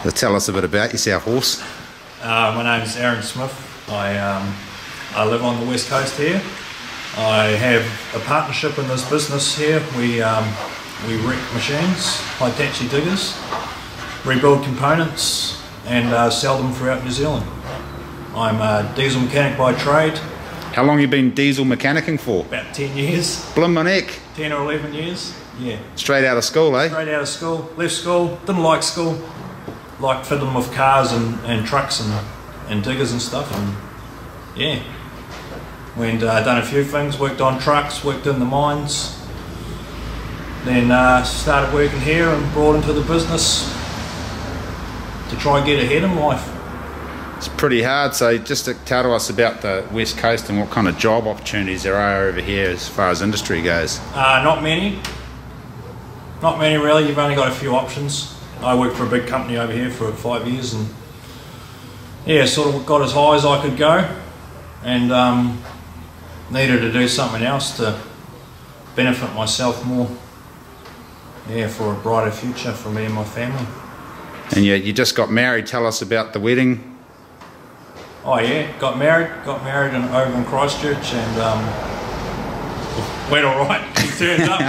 So tell us a bit about yourself, horse. My name is Aaron Smith. I live on the west coast here. I have a partnership in this business here. We wreck machines, Hitachi diggers, rebuild components and sell them throughout New Zealand. I'm a diesel mechanic by trade. How long have you been diesel mechanicking for? About 10 years. Blim my neck. 10 or 11 years, yeah. Straight out of school, eh? Straight out of school. Left school, didn't like school. Liked fiddling with cars and trucks and diggers and stuff, and yeah. Went done a few things, worked on trucks, worked in the mines. Then started working here and brought into the business to try and get ahead in life. It's pretty hard, so just to tell to us about the West Coast and what kind of job opportunities there are over here as far as industry goes. Not many. Not many really, you've only got a few options. I worked for a big company over here for 5 years and yeah, sort of got as high as I could go and needed to do something else to benefit myself more, yeah, for a brighter future for me and my family. And you just got married, tell us about the wedding. Oh yeah, got married over in Christchurch and went alright. She turned up.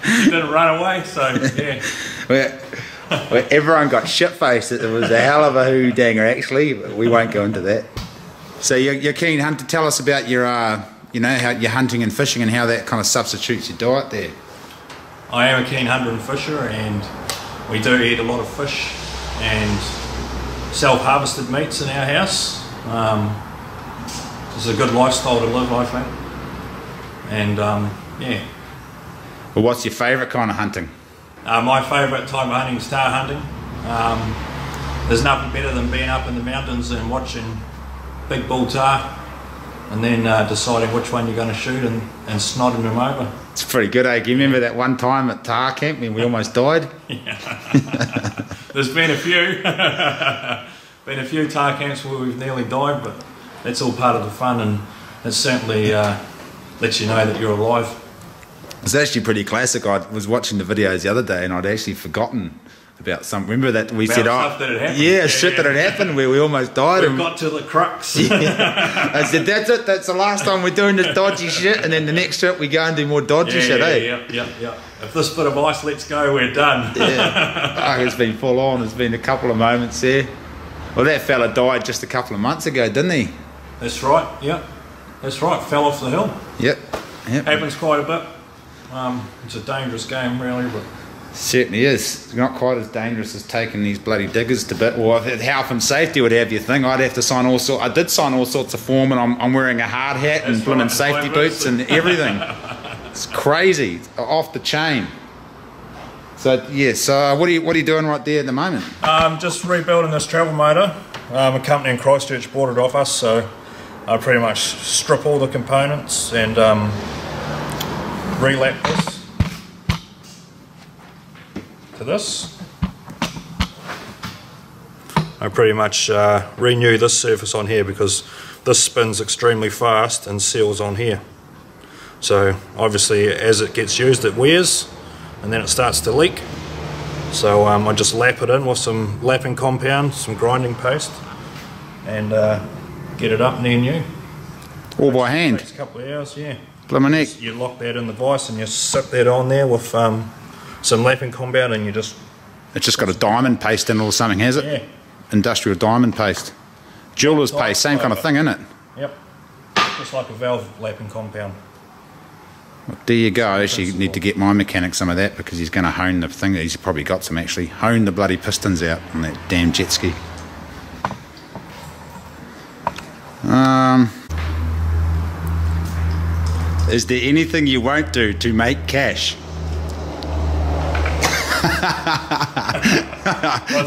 She didn't run away, so yeah. Well, everyone got shit-faced. It was a hell of a hoo-danger actually, but we won't go into that. So you're keen to tell us about your, you know, how your hunting and fishing and how that kind of substitutes your diet there. I am a keen hunter and fisher, and we do eat a lot of fish and self-harvested meats in our house. It's a good lifestyle to live, I think. And yeah. Well, what's your favourite kind of hunting? My favourite type of hunting is star hunting. There's nothing better than being up in the mountains and watching big bull tahr and then deciding which one you're going to shoot and snotting them over. It's pretty good, eh? Do you remember that one time at tahr camp when we almost died? Yeah. There's been a few. Been a few tahr camps where we've nearly died, but that's all part of the fun, and it certainly lets you know that you're alive. It's actually pretty classic. I was watching the videos the other day and I'd actually forgotten about some. Remember that we said, oh, that had happened. Yeah, shit that had happened where we almost died. We got to the crux. Yeah. I said, that's it, that's the last time we're doing this dodgy shit, and then the next trip we go and do more dodgy shit, eh? Yeah. If this bit of ice lets go, we're done. Yeah. Oh, it's been full on. There's been a couple of moments there. Well, that fella died just a couple of months ago, didn't he? That's right, yeah. That's right, fell off the hill. Yep. Happens quite a bit. It's a dangerous game, really, but certainly is. It's not quite as dangerous as taking these bloody diggers to bit. Or if health and safety would have your thing, I'd have to sign all sorts. I did sign all sorts of form, and I'm wearing a hard hat and blooming safety boots and everything. It's crazy, it's off the chain. So yeah, so what are you doing right there at the moment? Just rebuilding this travel motor. A company in Christchurch bought it off us, so I pretty much strip all the components and relap this to this. I pretty much renew this surface on here because this spins extremely fast and seals on here. So obviously as it gets used it wears and then it starts to leak. So I just lap it in with some lapping compound, some grinding paste, and get it up near new. All by hand? Takes a couple of hours, yeah. Blimey neck. You lock that in the vise and you sit that on there with some lapping compound, and you just... It's just got a diamond paste in it or something, has it? Yeah. Industrial diamond paste. Jeweler's paste, same kind of thing, isn't it? Yep. Just like a valve lapping compound. Well, there you go. I actually need to get my mechanic some of that because he's going to hone the thing. He's probably got some actually. Hone the bloody pistons out on that damn jet ski. Is there anything you won't do to make cash?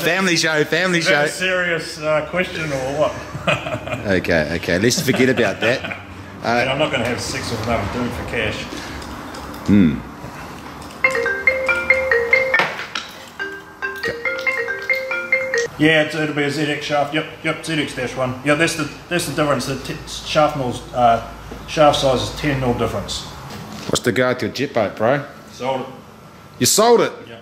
Family show. Is that a serious question or what? Okay, let's forget about that. And I'm not going to have sex with another dude for cash. Yeah, it'll be a ZX shaft. Yep, ZX-1. Yeah, that's the difference. The shaft mills, shaft size is 10mm difference. What's the go with your jet boat, bro? Sold it. You sold it? Yep.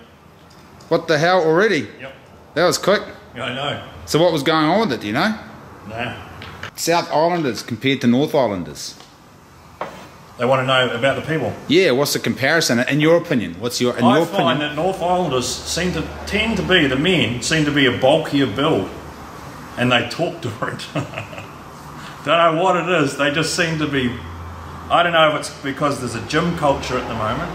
What the hell already? Yep. That was quick. Yeah, I know. So what was going on with it, do you know? Nah. South Islanders compared to North Islanders. They want to know about the people. Yeah, what's the comparison? In your opinion, I find that North Islanders tend to be, the men seem to be a bulkier build. And they talk different. Don't know what it is, they just seem to be, I don't know if it's because there's a gym culture at the moment.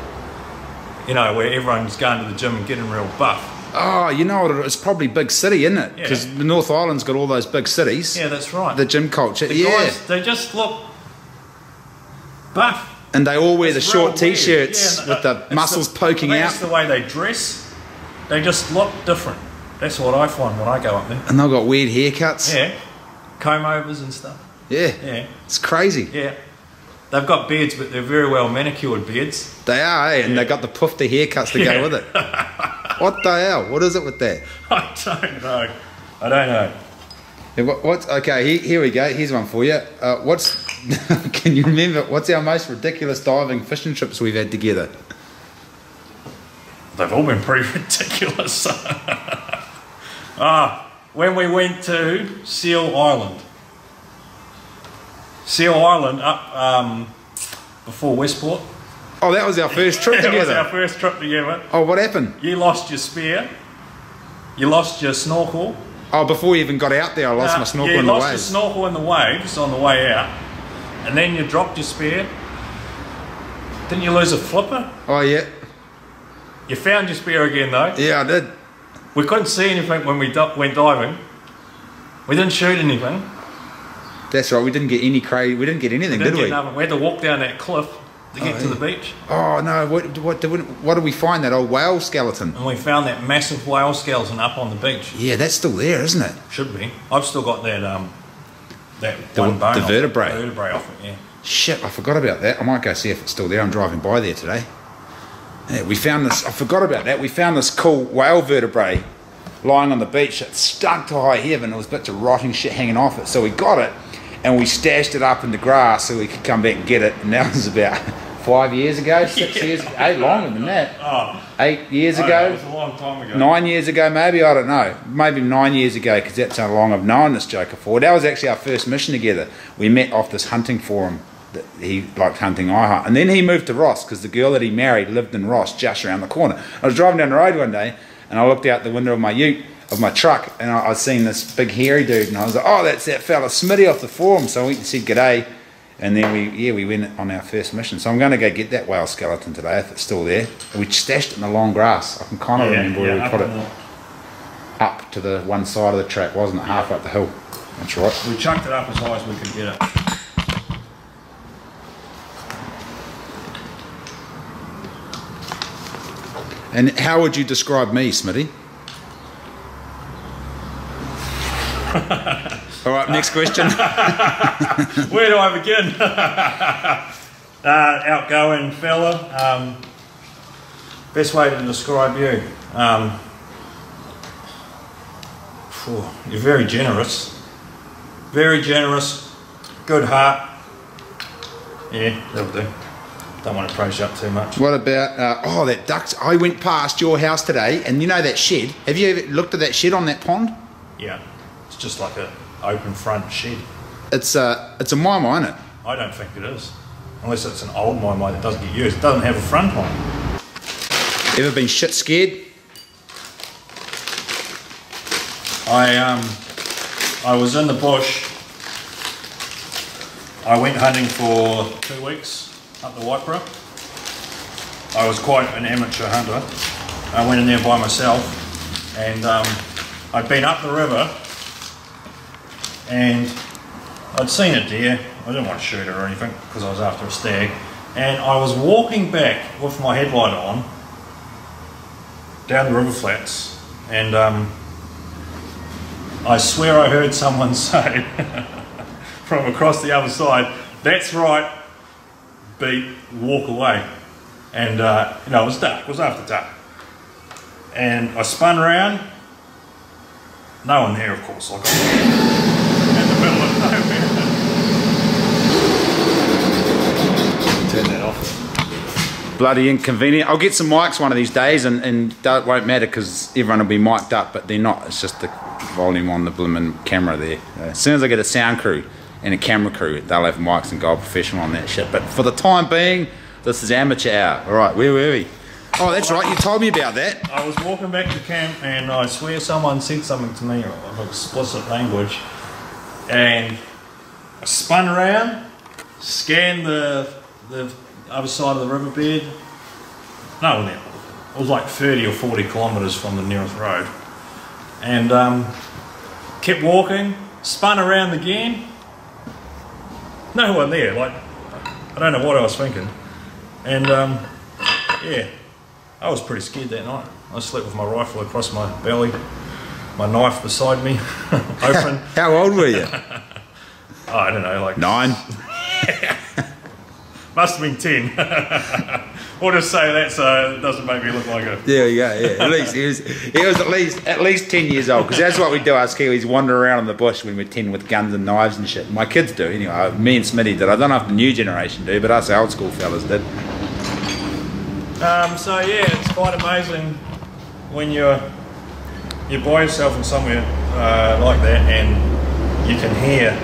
You know, where everyone's going to the gym and getting real buff. Oh, you know what? It's probably big city, isn't it? Because the North Island's got all those big cities. Yeah, that's right. The gym culture. The guys, they just look buff. And they all wear the short t-shirts with the muscles poking out. That's the way they dress. They just look different. That's what I find when I go up there. And they've got weird haircuts. Yeah. Comb overs and stuff. Yeah. Yeah. It's crazy. Yeah. They've got beards, but they're very well manicured beards. They are, eh? And they've got the poofy haircuts to go with it. What the hell? What is it with that? I don't know. I don't know. Yeah, okay, here we go. Here's one for you. Can you remember, what's our most ridiculous diving fishing trips we've had together? They've all been pretty ridiculous. When we went to Seal Island. Seal Island up before Westport. Oh, that was our first trip together. That was our first trip together. Oh, what happened? You lost your spear. You lost your snorkel. Oh, before we even got out there, I lost my snorkel in the waves. You lost your snorkel in the waves on the way out. And then you dropped your spear. Didn't you lose a flipper? Oh, yeah. You found your spear again, though. Yeah, I did. We couldn't see anything when we went diving. We didn't shoot anything. That's right. We didn't get any we didn't get anything, did we? We had to walk down that cliff to get to the beach. Oh no! What did we find? That old whale skeleton. And we found that massive whale skeleton up on the beach. Yeah, that's still there, isn't it? Should be. I've still got that one bone. The vertebrae. The vertebrae off it. Yeah. Shit! I forgot about that. I might go see if it's still there. I'm driving by there today. Yeah, we found this. I forgot about that. We found this cool whale vertebrae lying on the beach. It stunk to high heaven. There was bits of rotting shit hanging off it. So we got it and we stashed it up in the grass so we could come back and get it. And that was about 5 years ago, 6 years, 8 longer than that. 8 years ago. It was a long time ago. 9 years ago, maybe, I don't know. Maybe 9 years ago, because that's how long I've known this joker for. That was actually our first mission together. We met off this hunting forum. He liked hunting, I hunt. And then he moved to Ross, because the girl that he married lived in Ross, just around the corner. I was driving down the road one day, and I looked out the window of my ute, of my truck, and I seen this big hairy dude, and I was like, oh, that's that fella Smiddy off the forum. So we said g'day, and then we went on our first mission. So I'm going to go get that whale skeleton today if it's still there. We stashed it in the long grass. I can kind of remember where we put it. Up to the one side of the track, wasn't it? Half up the hill. That's right. We chucked it up as high as we could get it. And how would you describe me, Smitty? All right, next question. Where do I begin? Outgoing fella. Best way to describe you. You're very generous. Very generous. Good heart. Yeah, that'll do. Don't want to praise you up too much. What about, that ducks? I went past your house today, and you know that shed? Have you ever looked at that shed on that pond? Yeah, it's just like an open front shed. It's a maimai, isn't it? I don't think it is. Unless it's an old maimai that doesn't get used. It doesn't have a front on. Ever been shit scared? I was in the bush. I went hunting for 2 weeks. Up the Waipara. I was quite an amateur hunter. I went in there by myself, and I'd been up the river and I'd seen a deer. I didn't want to shoot it or anything because I was after a stag, and I was walking back with my headlight on down the river flats, and I swear I heard someone say from across the other side, "That's right, beat, walk away." And it was dark, it was after dark, and I spun around, no one there, of course, like in the middle of nowhere. Turn that off. bloody inconvenient. I'll get some mics one of these days, and it won't matter because everyone will be mic'd up, but they're not. It's just the volume on the blooming camera there. As soon as I get a sound crew and a camera crew, they'll have mics and go professional on that shit. But for the time being, this is amateur hour. All right, where were we? Oh, that's right, you told me about that. I was walking back to camp and I swear someone said something to me of explicit language, and I spun around, scanned the other side of the riverbed. No, it was like 30 or 40 kilometres from the nearest road, and kept walking, spun around again, no one there. Like, I don't know what I was thinking, and yeah, I was pretty scared that night. I slept with my rifle across my belly, my knife beside me, open. How old were you? Oh, I don't know, like 9? Must have been 10. We'll just say that so it doesn't make me look like a... There you go, yeah. At least he was at least 10 years old, because that's what we do, us Kiwis, wander around in the bush when we're 10 with guns and knives and shit. My kids do, anyway. Me and Smiddy did. I don't know if the new generation do, but us old school fellas did. So yeah, it's quite amazing when you're by yourself in somewhere like that, and you can hear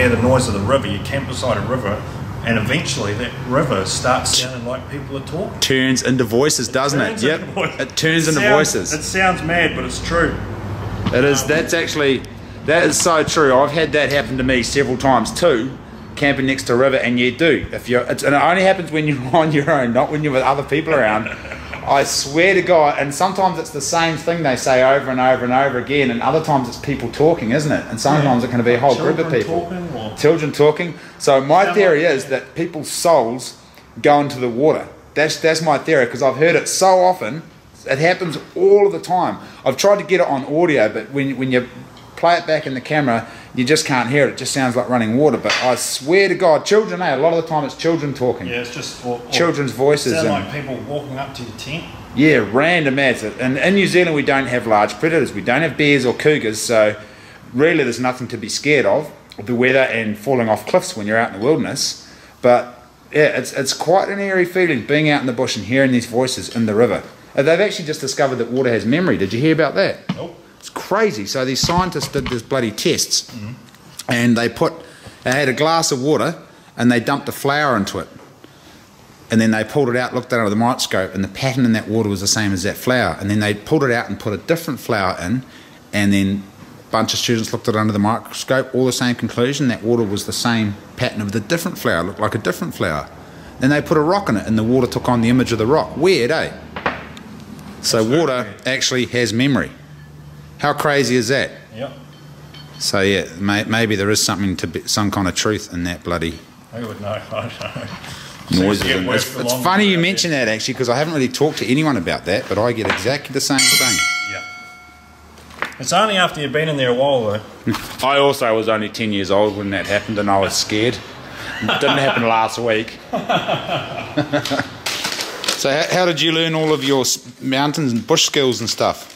the noise of the river. You camp beside a river, and eventually that river starts sounding like people are talking. Turns into voices, doesn't it? Yep. It turns into voices. It sounds mad, but it's true. It is. That is so true. I've had that happen to me several times too, camping next to a river, and you do. And it only happens when you're on your own, not when you're with other people around. I swear to God, and sometimes it's the same thing they say over and over and over again, and other times it's people talking, isn't it? And sometimes it can be a whole group of people. Children talking. So my theory is that people's souls go into the water. That's my theory, because I've heard it so often. It happens all of the time. I've tried to get it on audio, but when you play it back in the camera, you just can't hear it. It just sounds like running water. But I swear to God, children, a lot of the time it's children talking. Yeah, it's just... children's voices. Sound like people walking up to your tent. Yeah, random as it. And in New Zealand we don't have large predators. We don't have bears or cougars, so really there's nothing to be scared of the weather and falling off cliffs when you're out in the wilderness. But yeah, it's quite an eerie feeling being out in the bush and hearing these voices in the river. They've actually just discovered that water has memory. Did you hear about that? Nope. It's crazy. So these scientists did these bloody tests, and they had a glass of water and they dumped a flower into it, and then they pulled it out, looked at it under the microscope, and the pattern in that water was the same as that flower. And then they pulled it out and put a different flower in, and then a bunch of students looked at it under the microscope, all the same conclusion, that water was the same pattern of the different flower, looked like a different flower. Then they put a rock in it and the water took on the image of the rock. Weird, eh? So water actually has memory. How crazy is that? Yep. So yeah, maybe there is something some kind of truth in that bloody... I would know, I don't know. Noises. It's funny you mention that actually, because I haven't really talked to anyone about that, but I get exactly the same thing. Yeah. It's only after you've been in there a while though. I also was only 10 years old when that happened, and I was scared. It didn't happen last week. So how did you learn all of your mountains and bush skills and stuff?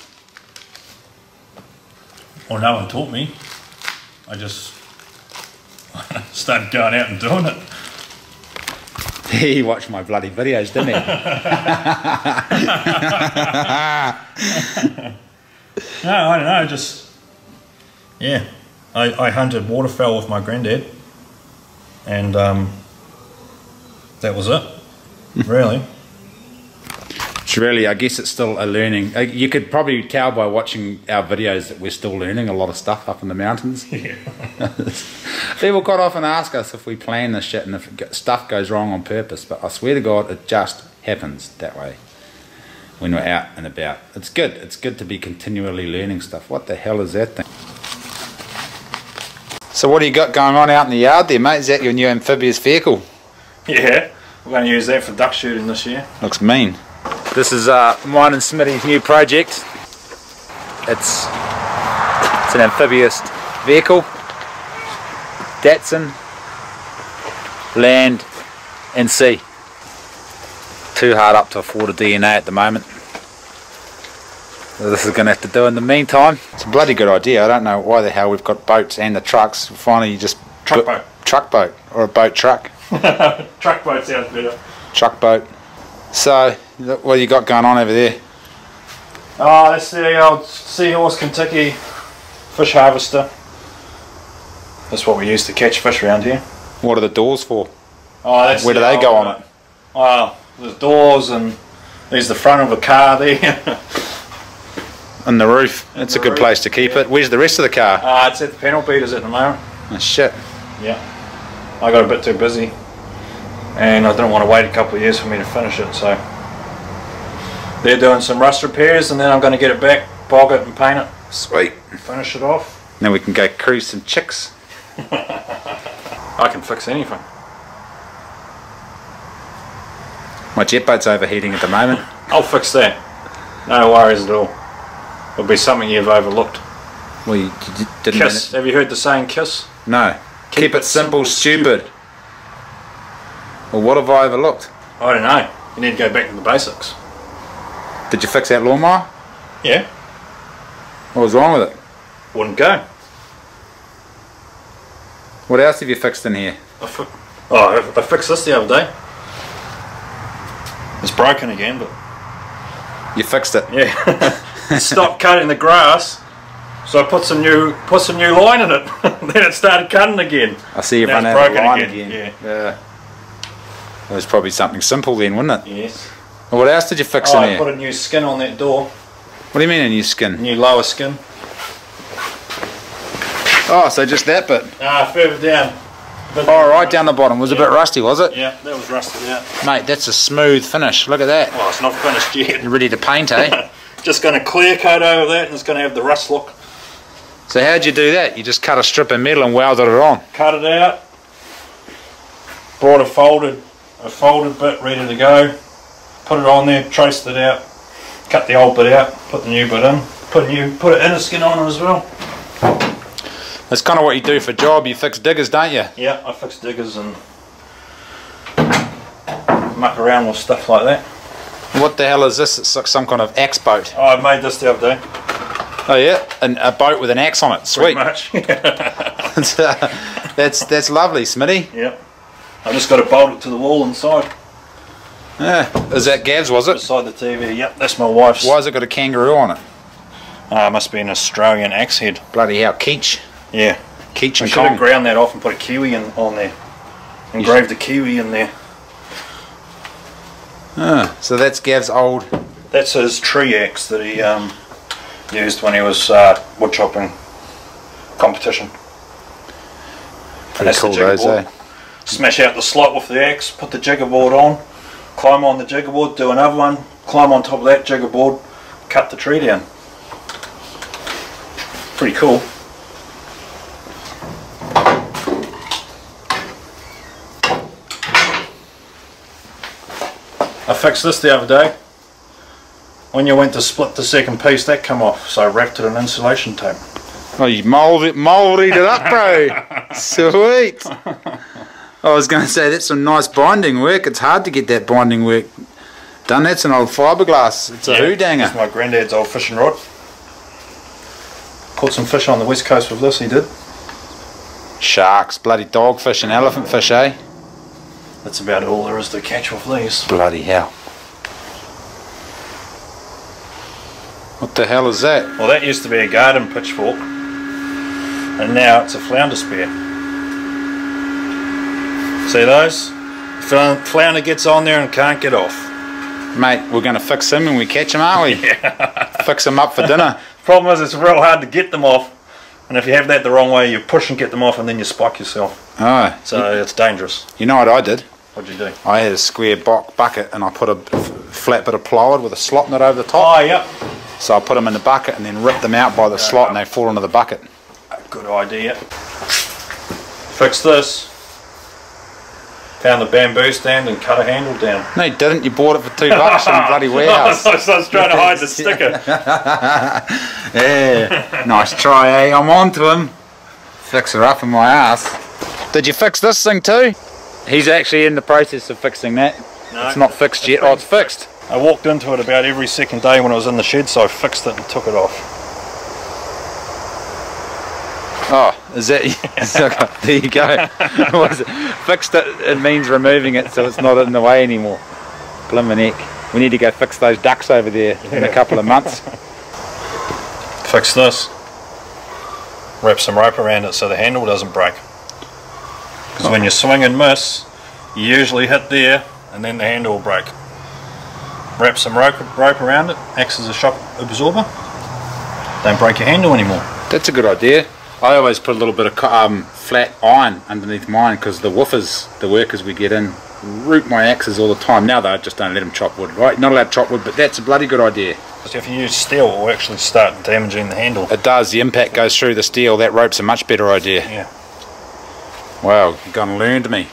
Well, no one taught me. I just started going out and doing it. He watched my bloody videos, didn't he? No, I don't know, just... Yeah. I hunted waterfowl with my granddad. And that was it, really. It's really, I guess it's still a learning. You could probably tell by watching our videos that we're still learning a lot of stuff up in the mountains. Yeah. People quite often ask us if we plan this shit and if stuff goes wrong on purpose, but I swear to God it just happens that way when we're out and about. It's good to be continually learning stuff. What the hell is that thing? So what do you got going on out in the yard there, mate? Is that your new amphibious vehicle? Yeah, we're going to use that for duck shooting this year. Looks mean. This is mine and Smitty's new project. It's an amphibious vehicle. Datsun, land and sea. Too hard up to afford a DNA at the moment. So this is going to have to do in the meantime. It's a bloody good idea. I don't know why the hell we've got boats and the trucks. Finally you just... Truck boat. Truck boat or a boat truck. Truck boat sounds better. Truck boat. So, what you got going on over there? Oh, that's the old Seahorse Kentucky fish harvester. That's what we use to catch fish around here. What are the doors for? Oh, that's where do they go on it? Oh, there's doors, and there's the front of a car there. And the roof. That's a good place to keep it. Where's the rest of the car? It's at the panel beaters at the moment. Oh, shit. Yeah. I got a bit too busy, and I didn't want to wait a couple of years for me to finish it, so they're doing some rust repairs, and then I'm going to get it back, bog it and paint it. Sweet. Finish it off. Then we can go cruise some chicks. I can fix anything. My jet boat's overheating at the moment. I'll fix that. No worries at all. It'll be something you've overlooked. Well, you didn't. Kiss. Have you heard the saying kiss? No. Keep it simple, stupid. Well, what have I overlooked? I don't know. You need to go back to the basics. Did you fix that lawnmower? Yeah. What was wrong with it? Wouldn't go. What else have you fixed in here? I fixed this the other day. It's broken again, but You fixed it. yeah. Stopped cutting the grass, so I put some new line in it. Then it started cutting again. I see you've Now run it's out of broken line again. Yeah. It was probably something simple then, wasn't it? Yes. Well, what else did you fix in I here? put a new skin on that door. What do you mean a new skin? New lower skin. Oh, so just that bit? Further down. Oh, right down the bottom. Was a bit rusty, was it? Yeah, that was rusted out. Mate, that's a smooth finish. Look at that. Well, it's not finished yet. You're ready to paint, eh? Just going to clear coat over that, and it's going to have the rust look. So how'd you do that? You just cut a strip of metal and welded it on? Cut it out. Brought a folded bit ready to go. Put it on there, traced it out. Cut the old bit out, put the new bit in. Put an inner skin on it as well. That's kind of what you do for a job. You fix diggers, don't you? Yeah, I fix diggers and muck around with stuff like that. What the hell is this? It's like some kind of axe boat. Oh, I made this the other day. Oh yeah, and a boat with an axe on it. Sweet. Pretty much. that's lovely, Smitty. Yep. I just got to bolt it to the wall inside. Yeah. Is that Gav's, was it? Beside the TV. Yep, that's my wife's. Why has it got a kangaroo on it? Must be an Australian axe head. Bloody hell, Keach. Yeah. Keach I and should have Kong. ground that off and put a kiwi on there. Engraved a kiwi in there. So that's Gav's old... That's his tree axe that he used when he was wood chopping competition. Pretty cool those, eh? Smash out the slot with the axe, put the jigger board on, climb on the jigger board, do another one, climb on top of that jigger board, cut the tree down. Pretty cool. I fixed this the other day. When you went to split the second piece, that come off, so I wrapped it in insulation tape. Oh, you moulded it up, bro. Sweet. I was going to say, that's some nice binding work. It's hard to get that binding work done. That's an old fiberglass. It's a hoodanger. It's my granddad's old fishing rod. Caught some fish on the west coast with this, he did. Sharks, bloody dogfish and elephant fish, eh? That's about all there is to catch with these. Bloody hell. What the hell is that? Well, that used to be a garden pitchfork, and now it's a flounder spear. See those? Flounder gets on there and can't get off. Mate, we're going to fix him when we catch him, aren't we? Yeah. Fix him up for dinner. Problem is, it's real hard to get them off, and if you have that the wrong way, you push and get them off, and then you spike yourself. Oh. So it's dangerous. You know what I did? What'd you do? I had a square bucket and I put a flat bit of plywood with a slot in it over the top. Oh, yep. So I put them in the bucket and then ripped them out by the slot and they fall into the bucket. Good idea. Fix this. Found the bamboo stand and cut a handle down. No, you didn't. You bought it for $2 from the bloody warehouse. I was trying to hide the sticker. Yeah, nice try, eh? I'm on to him. Fix her up in my ass. Did you fix this thing too? He's actually in the process of fixing that. No, it's not fixed yet. Oh, it's fixed. I walked into it about every second day when I was in the shed, so I fixed it and took it off. Oh, is that? There you go. Fixed it, it means removing it so it's not in the way anymore. Blimmin' heck. We need to go fix those ducks over there in a couple of months. Fix this. Wrap some rope around it so the handle doesn't break. Because when you swing and miss, you usually hit there and then the handle will break. Wrap some rope around it, acts as a shock absorber. Don't break your handle anymore. That's a good idea. I always put a little bit of flat iron underneath mine because the woofers, the workers we get in, root my axes all the time. Now though, just don't let them chop wood, right? Not allowed to chop wood, but that's a bloody good idea. If you use steel, it will actually start damaging the handle. It does, the impact goes through the steel. That rope's a much better idea. Yeah. Wow, you've gone and learned me.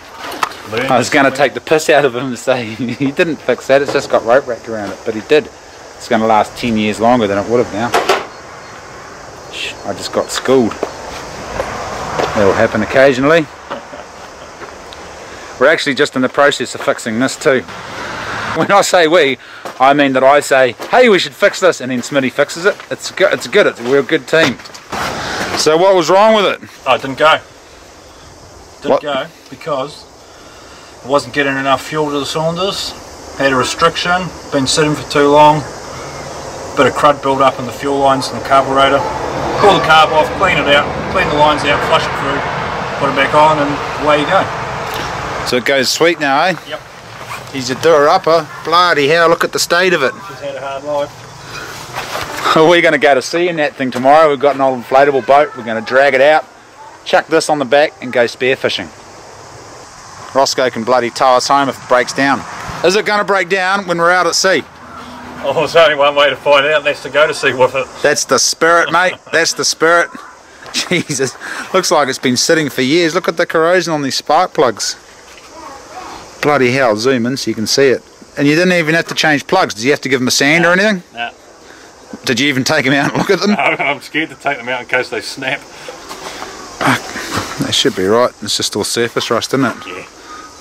I was going to take the piss out of him and say, he didn't fix that, it's just got rope wrapped around it. But he did. It's going to last 10 years longer than it would have now. I just got schooled. That'll happen occasionally. We're actually just in the process of fixing this too. When I say we, I mean that I say, hey, we should fix this, and then Smitty fixes it. It's good, we're a good team. So what was wrong with it? Oh, it didn't go. Didn't go because it wasn't getting enough fuel to the cylinders. Had a restriction, been sitting for too long. Bit of crud built up in the fuel lines and the carburetor. Pull the carb off, clean it out, clean the lines out, flush it through, put it back on, and away you go. So it goes sweet now, eh? Yep. He's a doer-upper. Bloody hell, look at the state of it. She's had a hard life. We're going to go to sea in that thing tomorrow. We've got an old inflatable boat. We're going to drag it out, chuck this on the back, and go spearfishing. Roscoe can bloody tow us home if it breaks down. Is it going to break down when we're out at sea? Oh, there's only one way to find out, and that's to go to sea with it. That's the spirit, mate. That's the spirit. Jesus, looks like it's been sitting for years. Look at the corrosion on these spark plugs. Bloody hell, zoom in so you can see it. And you didn't even have to change plugs. Did you have to give them a sand or anything? No. Did you even take them out and look at them? No, I'm scared to take them out in case they snap. They should be right. It's just all surface rust, isn't it? Yeah.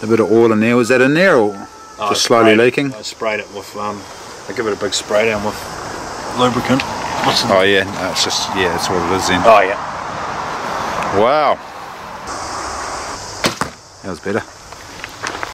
A bit of oil in there. Was that in there or just slowly leaking? I sprayed it with, I give it a big spray down with lubricant. Oh yeah, no, it's just, yeah, that's what it is then. Oh yeah. Wow. That was better.